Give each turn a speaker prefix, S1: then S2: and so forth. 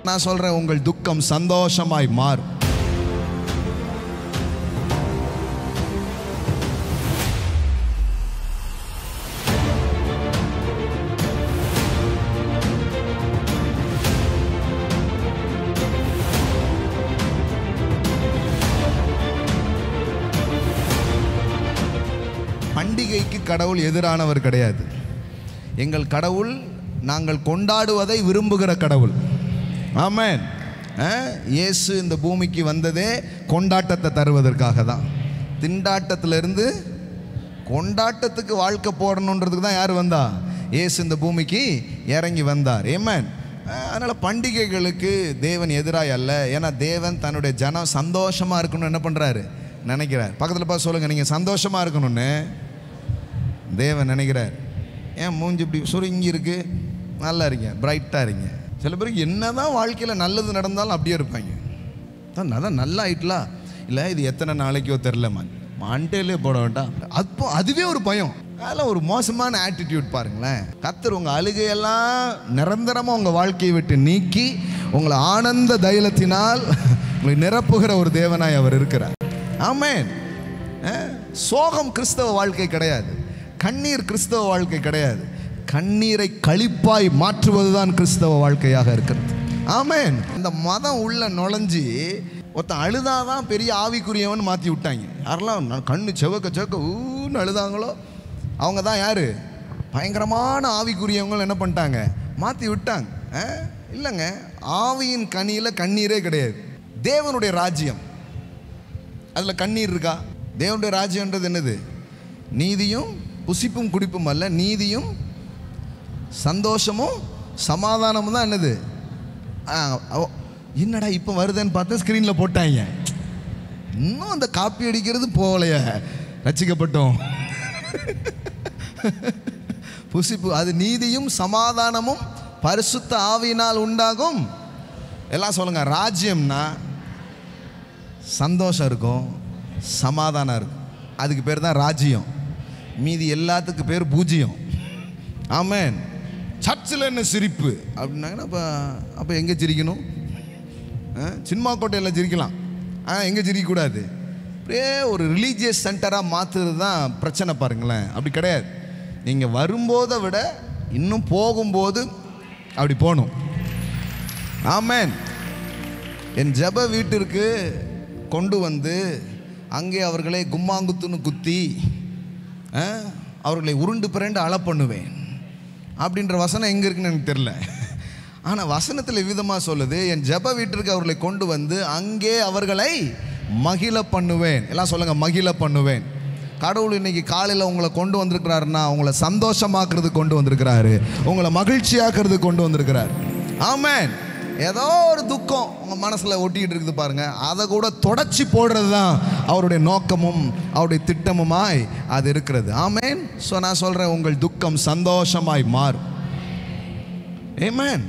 S1: நான் சொல்றேன், உங்கள் துக்கம் சந்தோஷமாய் மாறும். பண்டிகைக்கு கடவுள் எதிரானவர் கிடையாது. எங்கள் கடவுள் நாங்கள் கொண்டாடுவதை விரும்புகிற கடவுள். ஆமென். இயேசு இந்த பூமிக்கு வந்ததே கொண்டாட்டத்தை தருவதற்காக தான். திண்டாட்டத்திலிருந்து கொண்டாட்டத்துக்கு வாழ்க்கை போடணுன்றதுக்கு தான் யார் வந்தா? இயேசு இந்த பூமிக்கு இறங்கி வந்தார். ஆமென். அதனால் பண்டிகைகளுக்கு தேவன் எதிராக அல்ல. ஏன்னா தேவன் தன்னுடைய ஜனம் சந்தோஷமாக இருக்கணும்னு என்ன பண்ணுறாரு? நினைக்கிறார். பக்கத்தில் பார்த்து சொல்லுங்கள், நீங்கள் சந்தோஷமாக இருக்கணும்னு தேவன் நினைக்கிறார். ஏன் மூஞ்சி இப்படி சுருங்கி இருக்கு? நல்லா இருங்க, பிரைட்டாக இருங்க. சில பேருக்கு என்ன தான் வாழ்க்கையில் நல்லது நடந்தாலும் அப்படியே இருப்பாங்க. அதான் நல்லா ஆயிட்டலாம், இல்லை இது எத்தனை நாளைக்கோ தெரிலமா, மண்டையிலே போட வேண்டாம். அப்போ அதுவே ஒரு பயம். அதெல்லாம் ஒரு மோசமான ஆட்டிடியூட் பாருங்களேன். கர்த்தர் உங்கள் அழுகையெல்லாம் நிரந்தரமாக உங்கள் வாழ்க்கையை விட்டு நீக்கி உங்களை ஆனந்த தைலத்தினால் உங்களை நிரப்புகிற ஒரு தேவனாய் அவர் இருக்கிறார். ஆமென். சோகம் கிறிஸ்தவ வாழ்க்கை கிடையாது. கண்ணீர் கிறிஸ்தவ வாழ்க்கை கிடையாது. கண்ணீரை களிப்பாய் மாற்றுவதுதான் கிறிஸ்தவ வாழ்க்கையாக இருக்கிறது. ஆமென். இந்த மதம் உள்ள நுழைஞ்சி ஒருத்தன் அழுதாதான் பெரிய ஆவிக்குரியவன் மாற்றி விட்டாங்க. யாரெல்லாம் கண்ணு செவக்க ஊன்னு அழுதாங்களோ அவங்க தான் யார்? பயங்கரமான ஆவிக்குரியவங்க என்ன பண்ணிட்டாங்க? மாற்றி விட்டாங்க. இல்லைங்க, ஆவியின் கனியில் கண்ணீரே கிடையாது. தேவனுடைய ராஜ்யம் அதில் கண்ணீர் இருக்கா? தேவனுடைய ராஜ்யன்றது என்னது? நீதியும் புசிப்பும் குடிப்பும் அல்ல, நீதியும் சந்தோஷமும் சமாதானமும் தான். என்னது? என்னடா இப்போ வருதுன்னு பார்த்தா ஸ்க்ரீனில் போட்டாங்க. இன்னும் அந்த காப்பி அடிக்கிறது போகலைய, ரட்சிக்கப்பட்டோம். புசிப்பு அது நீதியும் சமாதானமும் பரிசுத்த ஆவியினால் உண்டாகும். எல்லாம் சொல்லுங்க. ராஜ்யம்னா சந்தோஷம் இருக்கும், சமாதானம் இருக்கும். அதுக்கு பேர் தான் ராஜ்யம். மீதி எல்லாத்துக்கு பேர் பூஜ்யம். ஆமென். சர்ச்சில் என்ன சிரிப்பு அப்படின்னாங்கன்னா அப்போ எங்கே சிரிக்கணும்? சினிமா கோட்டையில் சிரிக்கலாம், எங்கே சிரிக்கக்கூடாது? அப்படியே ஒரு ரிலீஜியஸ் சென்டராக மாற்றுறது தான் பிரச்சனை. பாருங்களேன், அப்படி கிடையாது. நீங்கள் வரும்போதை விட இன்னும் போகும்போது அப்படி போகணும். ஆமென். என் ஜெப வீட்டிற்கு கொண்டு வந்து அங்கே அவர்களை கும்மாங்குத்துன்னு குத்தி அவர்களை உருண்டு பிறண்டு அழ பண்ணுவேன் அப்படின்ற வசனம் எங்கே இருக்குன்னு எனக்கு தெரில. ஆனால் வசனத்தில் விதமாக சொல்லுது, என் ஜெப வீட்டிற்கு அவர்களை கொண்டு வந்து அங்கே அவர்களை மகிழ பண்ணுவேன். எல்லாம் சொல்லுங்கள், மகிழ பண்ணுவேன். கடவுள் இன்னைக்கு காலையில் உங்களை கொண்டு வந்திருக்கிறாருன்னா உங்களை சந்தோஷமாக்குறது கொண்டு வந்திருக்கிறாரு, உங்களை மகிழ்ச்சியாக்குறது கொண்டு வந்திருக்கிறார். ஆமென். ஏதோ ஒரு துக்கம் உங்கள் மனசில் ஒட்டிக்கிட்டு இருக்குது பாருங்க, அதை கூட தொடச்சி போடுறது தான் அவருடைய நோக்கமும் அவருடைய திட்டமுமாய் அது இருக்கிறது. ஆமென். ஸோ நான் சொல்கிறேன், உங்கள் துக்கம் சந்தோஷமாய் மாறும். ஆமென்.